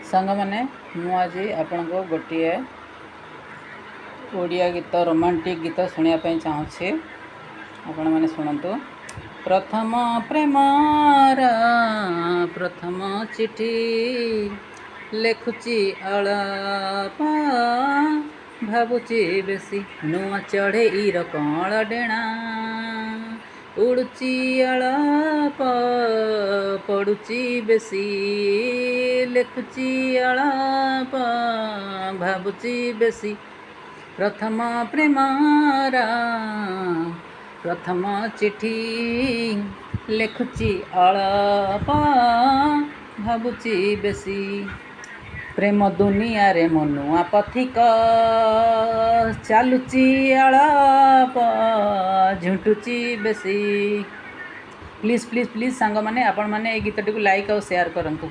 सांग मैंने मुझे आपण को गोटे ओडिया गीत रोमांटिक गीत शुणापी चाहूँगी आपण मैंने शुणु। प्रथम प्रेमार प्रथम चिठी लेखुची अलाप भावुची बेसी नुआ चढ़ेईर कल डेणा उड़ुची अलाप पड़ुची बेसी लेखुची अलाप भावुची बेसी प्रथम प्रेमारा प्रथम चिठी लेखुची अलाप भावुची बेसी प्रेम दुनिया रे मनुआ पथिक चालुची अलाप झुंटुची बेसी। प्लीज प्लीज प्लीज सांग मैंने आपण मैंने गीतटी को लाइक और शेयर करंतु।